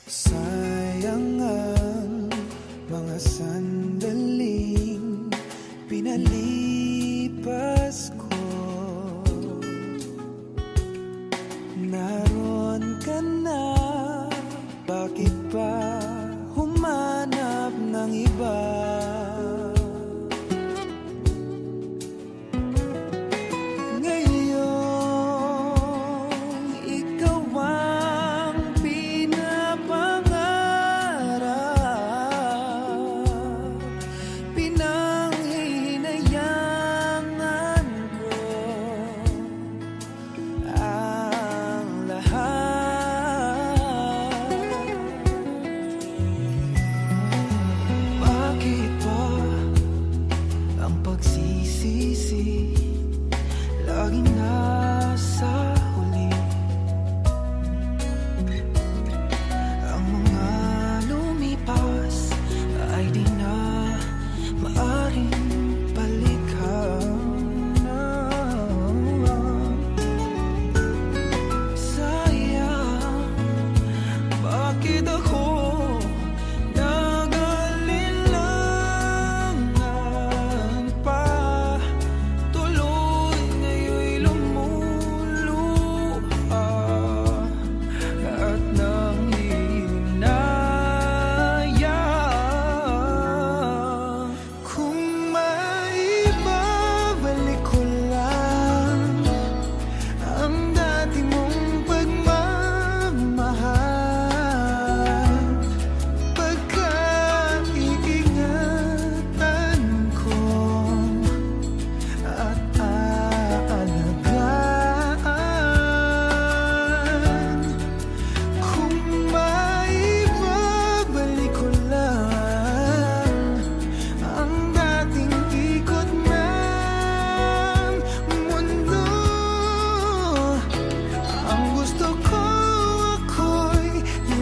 Sayang ang mga sandaling pinalipas ko. Naroon ka na, bakit pa humanap ng iba? Laging nasa huli ang mga lumipas ay di na maaring balikan. Sayang, bakit ako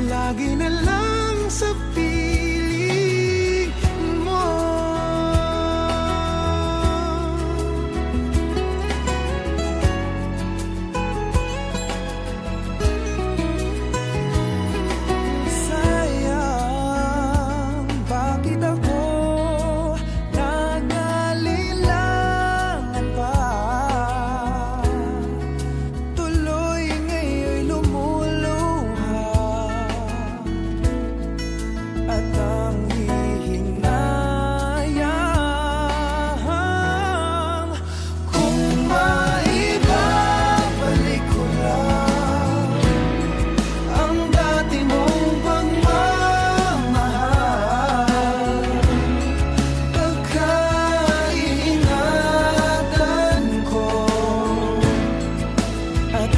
lagi na lang sa piling mo. Sayang, bakit ako nag-alilangan pa? Tuloy ngayon'y lumuluha at ang hihinayang kung maibabalik ko lang ang dati mong pagmamahal. Pagkaingatan ko at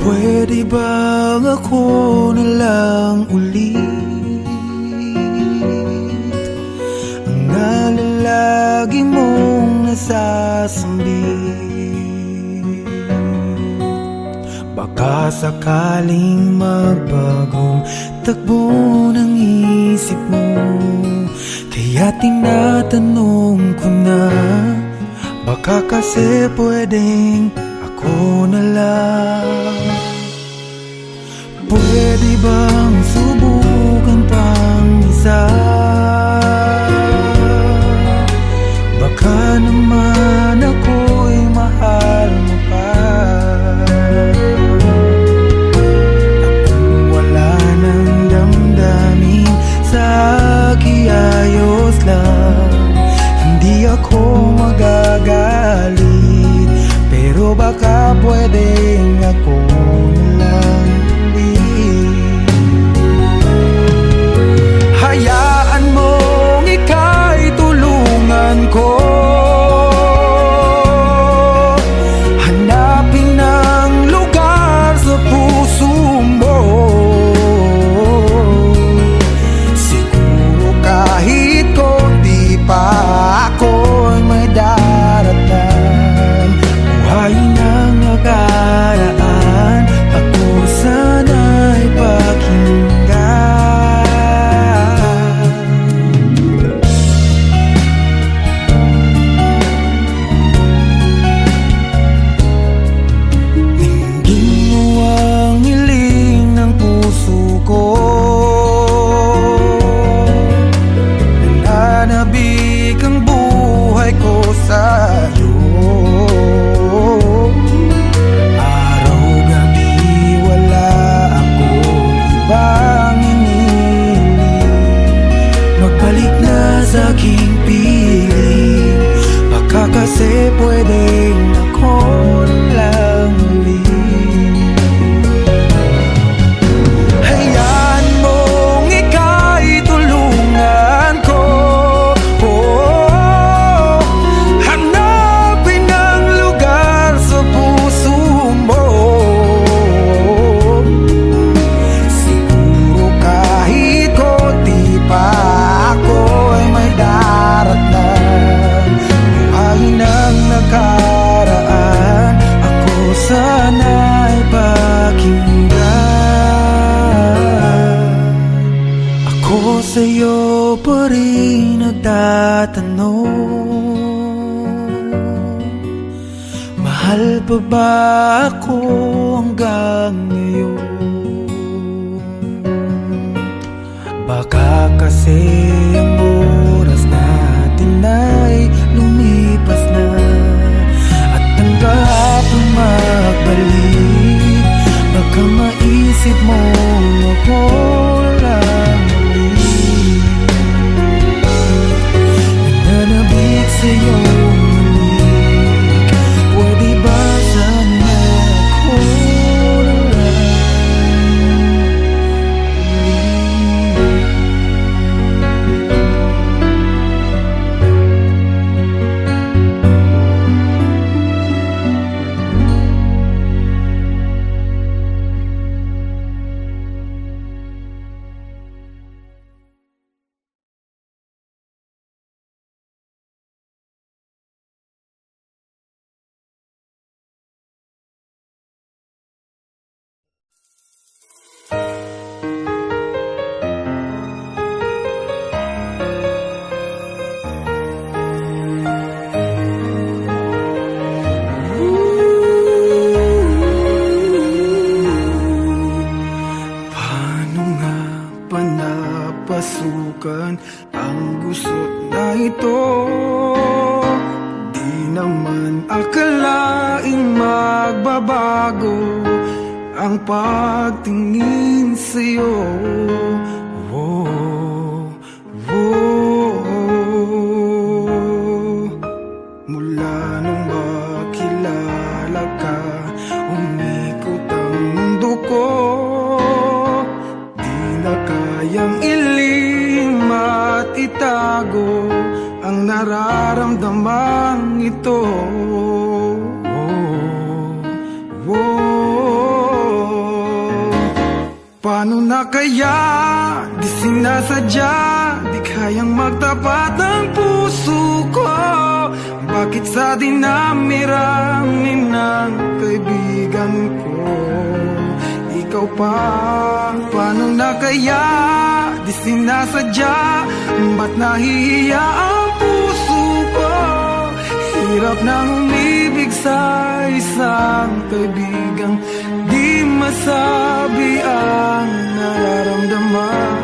pwede bang ako na lang ulit ang nalalagi mong nasasambit. Baka sakaling magbagong takbo ng isip mo, kaya tinatanong ko na, baka kasi pwedeng ako na lang. Pwede bang subukan pang isa? Baka naman ako'y mahal mo pa. At kung wala nang damdamin sa akin, ayos lang, hindi ako magagalit. Pero baka pwedeng ako na lang. Hayaan mong ika'y tulungan ko, hanapin ang lugar sa puso mo. Siguro kahit konti pa ako'y may daratan. Buhayin ang nakaraan, ako sana'y pakinggan. Kasi pwedeng ako lang ulit. Hayaan mong ika'y tulungan ko, hanapin ang lugar sa puso mo. Siguro kahit konti pa ako'y may daratan. Ang nakaraan, ako sana'y pakinggan. Ako sa'yo pa rin nagtatanong, mahal pa ba ako hanggang ngayon? Baka kasi ang oras natin ay lumipas na, at ang kahapon magbalik. Baka maisip mo ako lang ulit, nananabik sa'yo ulit. Pwede ba sana ako lang ulit? Pasukan ang gusot na ito, di naman akalaing magbabago ang pagtingin sa'yo. Mula nung makilala ka, umikot ang mundo ko. Di na kayang ilim at itago ang nararamdaman ito. Paano na kaya? Di sinasadya, di kayang magtapat ang puso ko. Bakit Bakit sa dinami-rami ng kaibigan ko ikaw pa? Paano na kaya? Di sinasadya, ba't nahihiya ang puso ko? Hirap nang umibig sa isang kaibigang di masabi ang nararamdaman.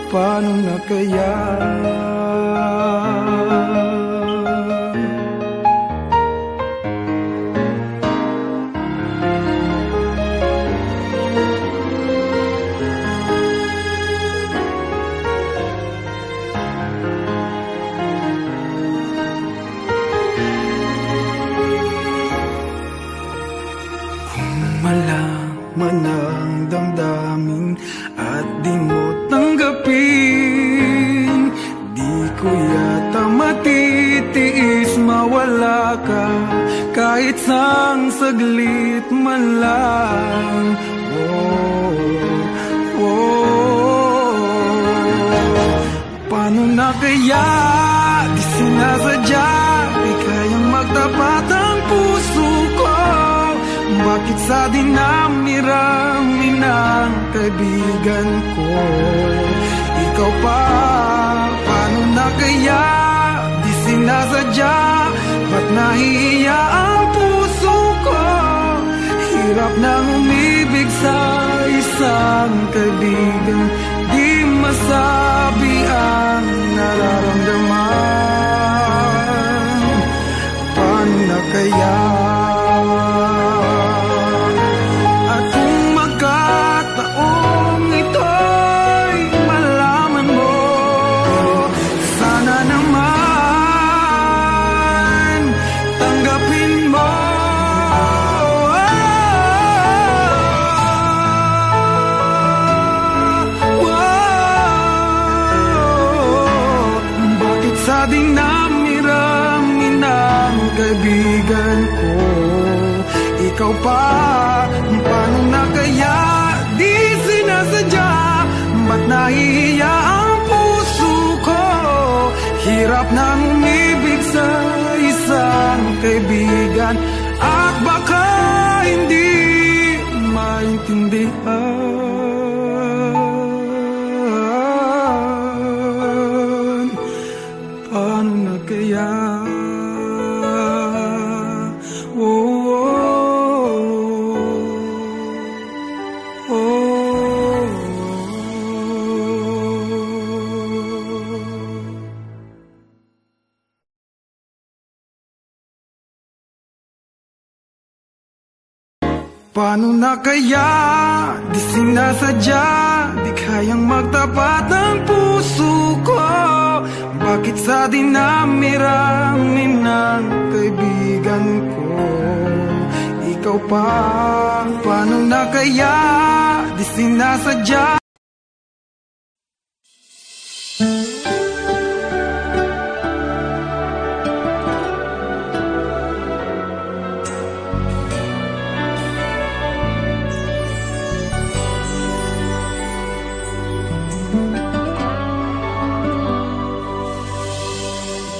Paano na kaya? Malaman ang damdamin at di mo tanggapin, di ko yata matitiis mawala ka kahit sang saglit man lang. Paano na kaya? Di sinasadya, di kayang magtapat ang puso ko. Bakit sa dinami-rami ng kaibigan ko ikaw pa? Paano na kaya? Di sinasadya, ba't nahihiya ang puso ko? Hirap nang umibig sa isang kaibigan di masabi ang nararamdaman. Paano na kaya? Sa dinami-rami ng kaibigan ko ikaw pa? Paano na kaya? Di sinasadya, ba't nahihiya ang puso ko? Hirap nang umibig sa isang kaibigan at baka hindi maintindihan. Paano na kaya? Paano na kaya? Di sinasadya, di kayang magtapat ang puso ko. Bakit sa dinami-rami ng kaibigan ko ikaw pa? Paano na kaya? Di sinasadya.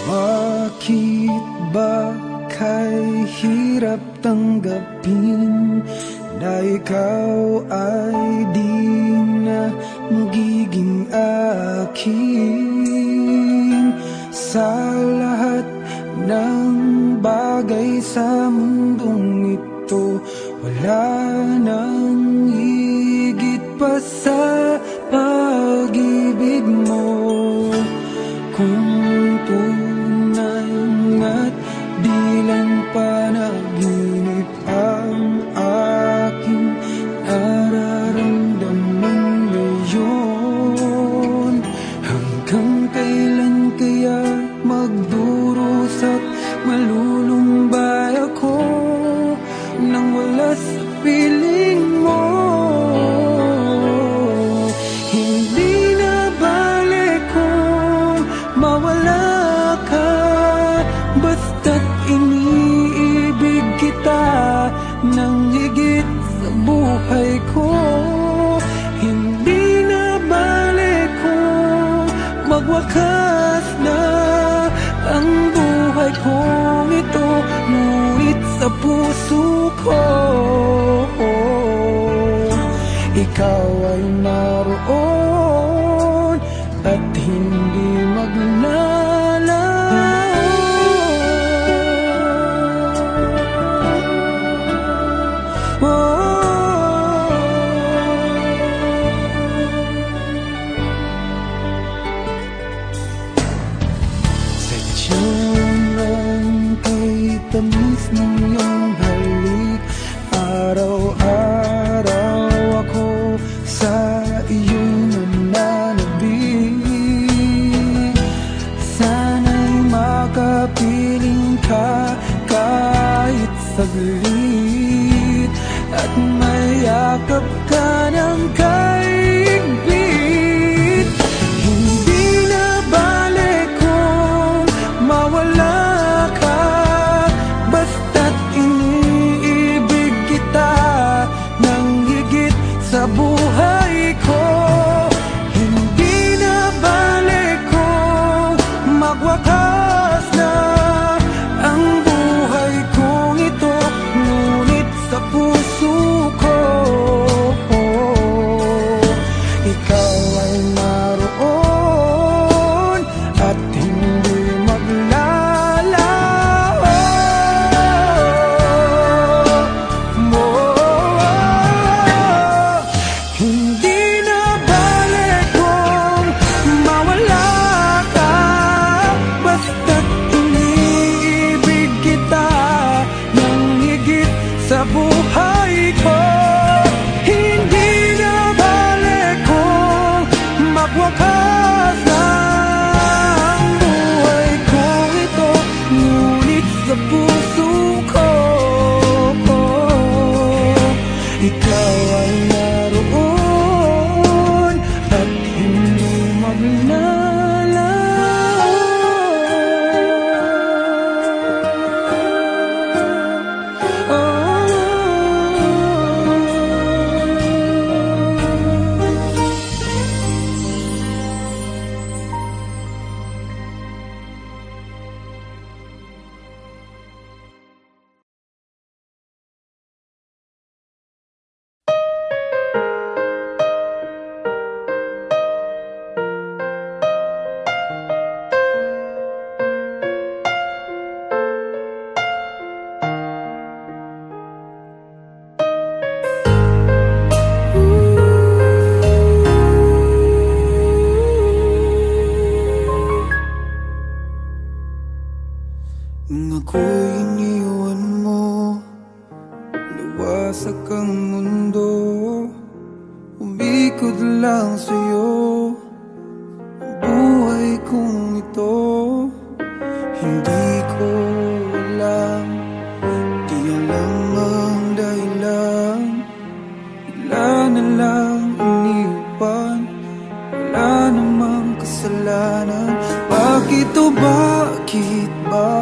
Bakit ba kay hirap tanggapin na ikaw ay di na magiging akin? Sa lahat ng bagay sa mundong ito, wala nang higit pa sa pag-ibig mo. Kung tunay nga't di lang panaginip ang aking nararamdaman ngayon, hanggang kailan kaya magdurusa at malulumbay ako nang wala sa piling mo? Hindi na balik kung mawala ka, basta't iniibig kita nang higit sa buhay ko. Hindi na balik kung magwakas na ang buhay kong ito. Ngunit sa puso ko, ikaw ay naroon at hindi maglalaho. Sadyang kay tamis ng iyong halik, araw-araw ako sa iyong nananabik. Sana'y makapiling ka kahit saglit, at mayakap ka ng kaigpit. Hindi na bale kung mawala ka, basta't iniibig kita ng higit sa buhay ko. Hindi na bale kung magwakas na ang buhay kong ito, ngunit sa puso ko, ikaw ay naroon at hindi maglalaho. Hindi na bale kung mawala ka, basta't iniibig kita ng higit sa buhay ko. Hindi na bale kung magwakas na ang buhay kong ito, ngunit sa puso ko, ikaw ay naroon at hindi maglalaho. Nung ako'y iniwan mo, luwasak ang mundo, umikot lang sa'yo ang buhay kong ito. Hindi ko alam, di alam ang dahilan, bigla na lang iniwan, wala namang kasalanan. Bakit o bakit ba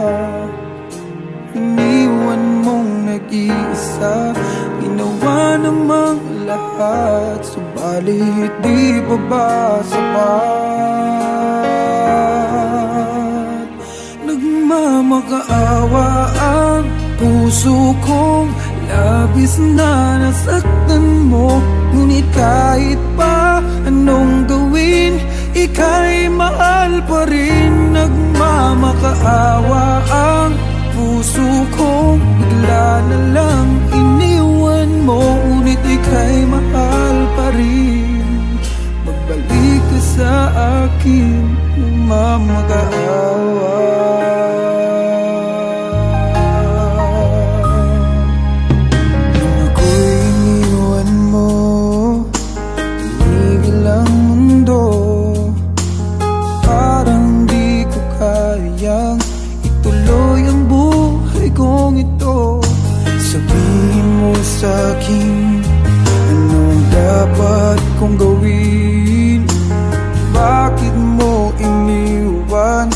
iniwan mong nag-iisa? Ginawa namang lahat, subalit di pa ba sapat? Nagmamakaawa ang puso kong labis na nasaktan mo, ngunit kahit pa anong gawin, ika'y mahal pa rin. Nagmamakaawa ang puso kong bigla na lang iniwan mo, ngunit ika'y mahal pa rin. Magbalik ka sa akin, nagmamakaawa. Nung ako'y iniwan mo, tumigil ang mundo, parang di ko kayang ituloy ang buhay kong ito. Sabihin mo sa'kin, anong dapat kong gawin? Bakit mo iniwan?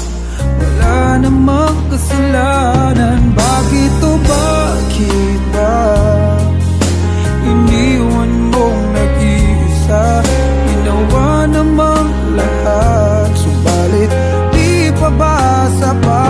Wala namang kasalanan. Bakit o bakit ba iniwan mong nag-iisa? Ginawa namang lahat, subalit di pa ba sapat?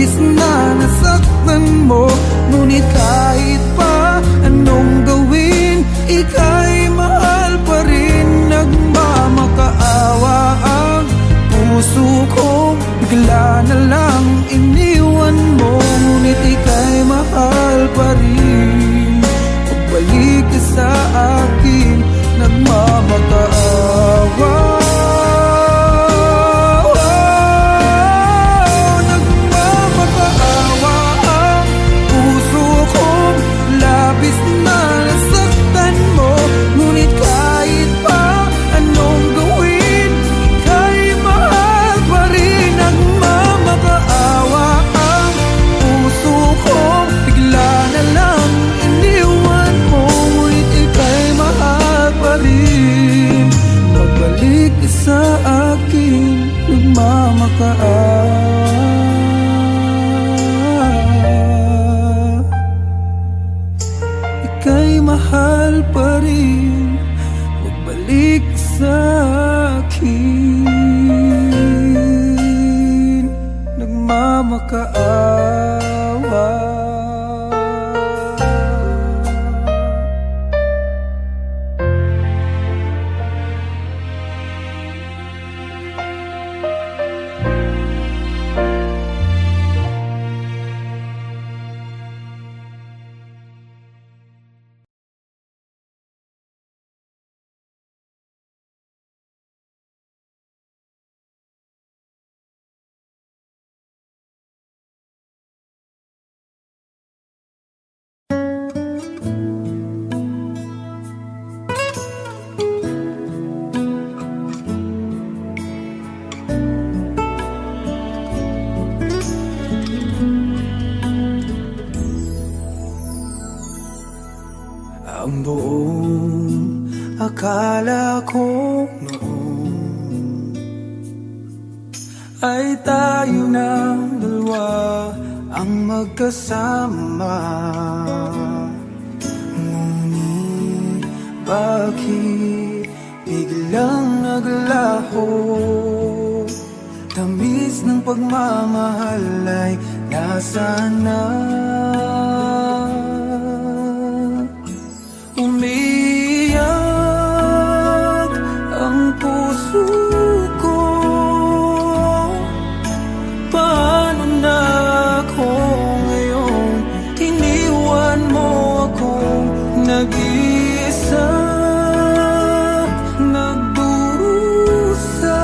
labis na nasaktan mo. Ngunit kahit pa anong gawin, ika'y mahal pa rin. Nagmamakaawa ang puso ko, bigla na lang iniwan mo. Ngunit ika'y mahal pa rin. Pagbalik ka sa akin, nagmamakaawa. Nagmamakaawa ang puso ko, labis na nasaktan mo. Ngunit kahit pa anong gawin, ika'y mahal pa rin. Nagmamakaawa ang puso ko, bigla na lang iniwan mo. Ngunit ika'y mahal pa rin. Pagbalik ka sa akin, nagmamakaawa. Ika'y mahal pa rin. Magbalik sa akin, nagmamakaawa. Ang buong akala ko noon ay tayo ng dalawa ang magkasama. Ngunit bakit biglang naglaho? Tamis ng pagmamahal ay nasaan na? Umiyak ang puso ko, paano na ako ngayon? Iniwan mo akong nag-iisa, nagdurusa.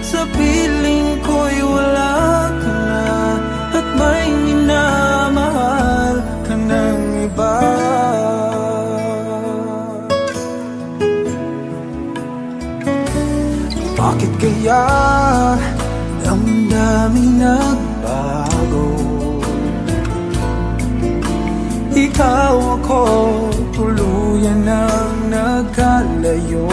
Sa piling ko'y wala ka na, at may minamahal ka ng iba. Bakit kaya damdaming nagbago? Ikaw ako, tuluyan nang nagkalayo.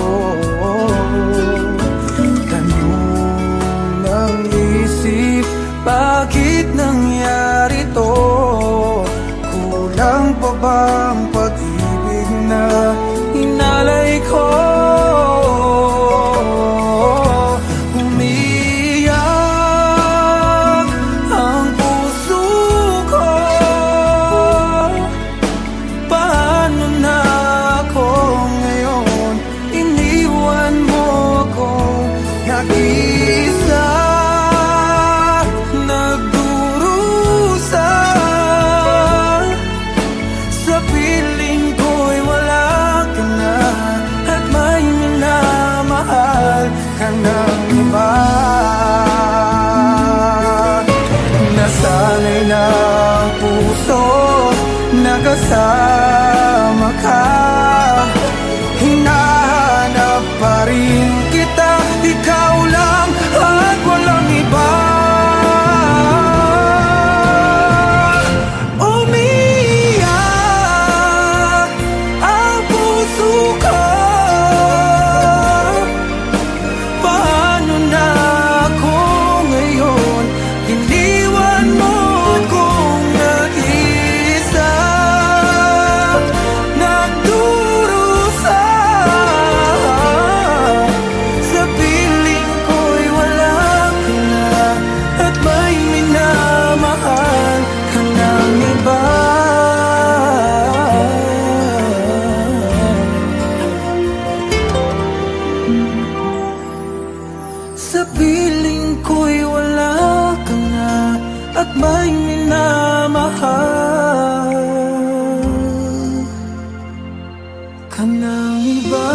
Tanong ng isip, bakit nangyari to? Kulang pa ba ang pag-ibig na inalay ko? Umiyak ang puso ko, paano na ako ngayon? Iniwan mo ako nag-isa, nagdurusa. Sa piling ko'y wala ka na, at may minamahal ka ng iba. Nasanay na ang puso, nagkasama ka. Hinahanap pa rin kita, ikaw lang at walang iba. Umiyak ang puso ko, paano na ako ngayon? Iniwan mo akong nag-isa, at may minamahal ka ng iba.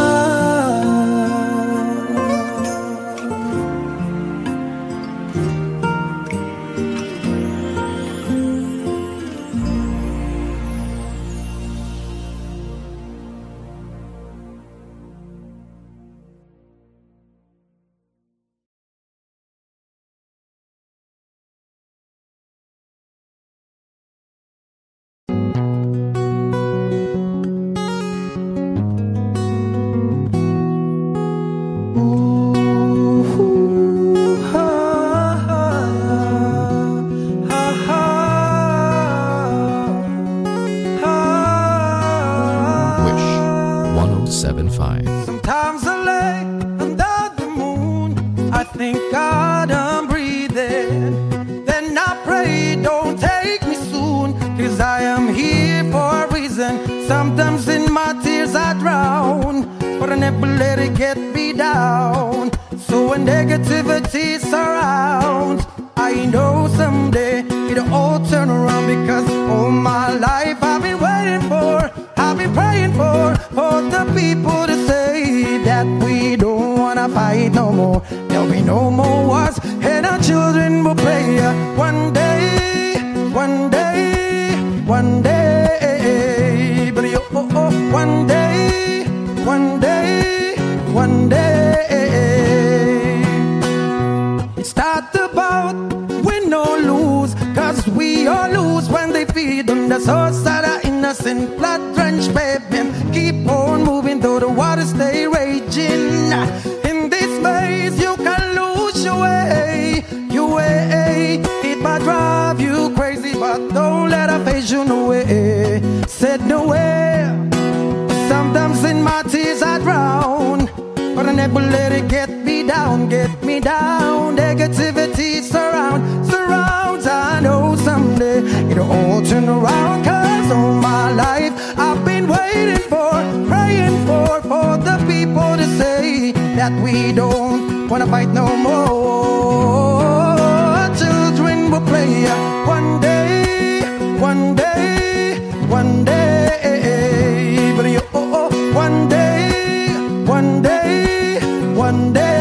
Sometimes I lay under the moon, I thank God I'm breathing. Then I pray, don't take me soon, 'cause I am here for a reason. Sometimes in my tears I drown, but I never let it get me down. So when negativity surrounds, I know someday it'll all turn around, because all my life I've been waiting for, I've been praying for the people to say that we don't wanna fight no more. There'll be no more wars, and our children will play. One day, one day, one day, but one day, one day, one day. It's not about win or lose, 'cause we all lose when they feed on the source of our innocent blood-drenched baby. Keep on moving though the waters stay raging. In this maze you can lose your way, your way. It might drive you crazy, but don't let it phase you no way. Said nowhere. Sometimes in my tears I drown, but I never let it get me down, get me down. Negativity surrounds. I know someday it'll all turn around, 'cause all my life I've been waiting for, praying for the people to say that we don't wanna fight no more. Children will play one day, one day, one day, but one day, one day, one day.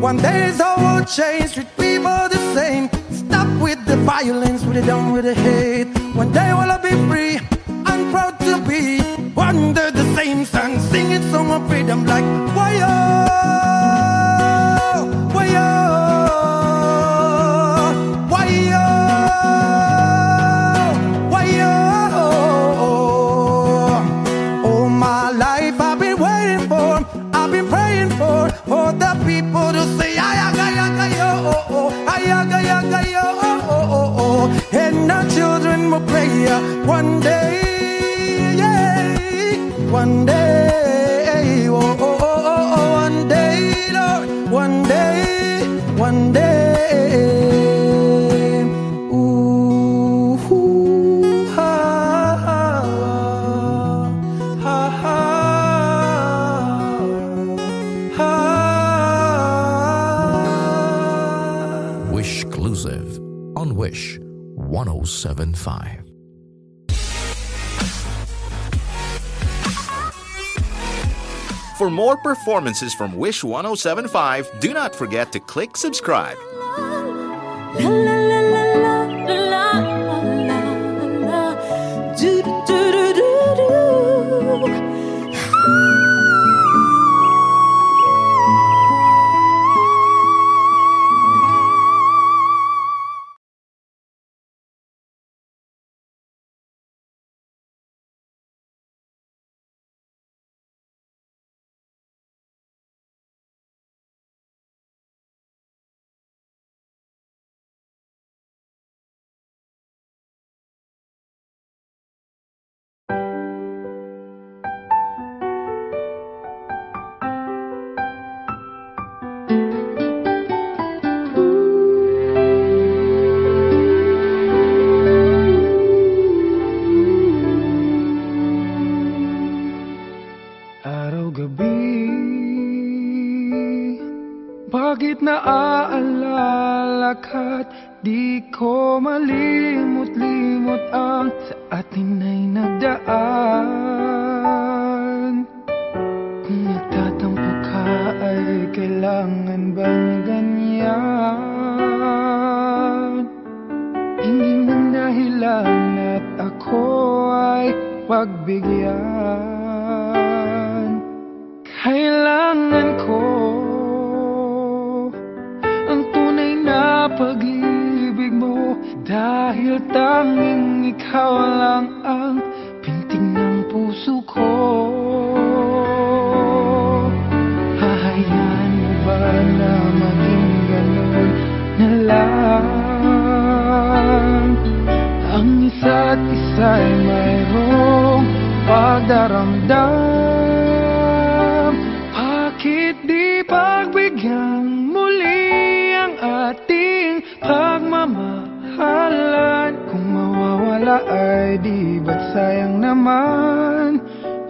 One day it's all will change, treat people the same. Stop with the violence, put it down with the hate. One day will I be free, I'm proud to be under the same sun, singing song of freedom like why-oh, why-oh, why-oh, why-oh. All my life I've been waiting for, I've been praying for the people to say ayaga-yaga-yo, ayaga-yaga-yo, and our children will play one day, yeah, one day, one day, Lord, one day, one day. Ooh, ha, ha, ha, ha, ha. Wish Exclusive on Wish 107.5. For more performances from Wish 107.5, do not forget to click subscribe. La la la la la la la la do do do do do. Bakit naaalala lakad. Di ko malimot-limot ang sa atin ay nagdaan. Kung nagtatampo ka ay kailangan bang ganyan? Hindi man dahilan at ako ay pagbigyan. Kailangan ko ang tunay na pag-ibig mo, dahil tanging ikaw lang ang pintig ng puso ko. Hahayaan mo ba na maging ganun na lang? Ang isa't isa'y mayroong pagdaramdam. Bakit di pagbigyan muli ang ating pagmamahalan? Kung mawawala ay di ba't sayang naman?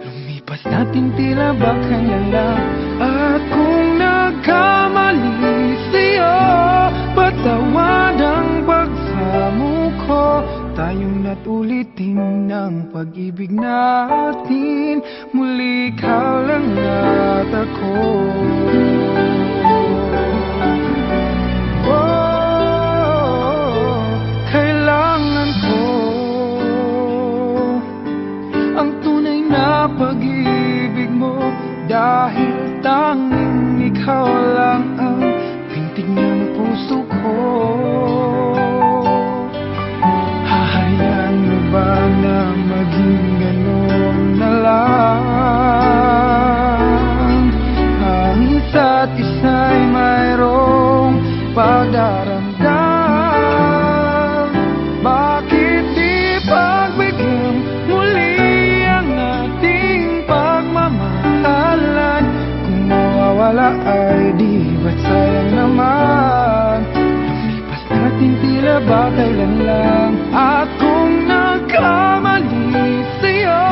Lumipas natin tila ba kailan lang? At kung nagkamali sa'yo, patawad ang pagsamo ko. Tayong na't ulitin ng pag-ibig natin. Muli ikaw lang at ako. Kailangan ko ang tunay na pag-ibig mo, dahil tanging ikaw lang ang pintig ng puso ko. Hahayaan mo ba na maging ganun na lang? Ang isa't isa'y mayroong pagdaramdam. Bakit di pagbigyan muli ang ating pagmamahalan? Kung mawawala ay di ba't sayang naman? Lumipas natin tila ba kailan lang? At kung nagkamali sa'yo,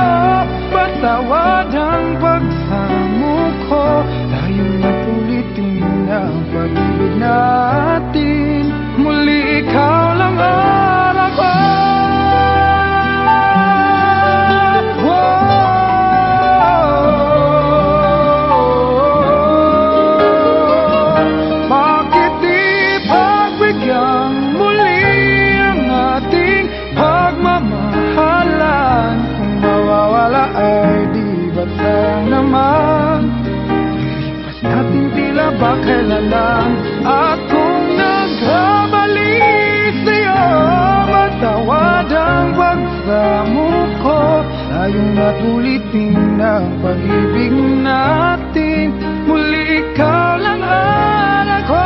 patawad ang pagsamo ko. Tayo na't ulitin ang pag-ibig natin. Muli ikaw lang at ako. Bakit di pagbigyan muli ang ating pagmamahalan? Kung mawawala ay di ba't sayang naman? Lumipas natin tila ba kailan lang? At kung nagkamali sa'yo, matawad ang pagsamo ko. Tayong na't ulitin ang pag-ibig natin. Muli ikaw lang at ako.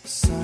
Sa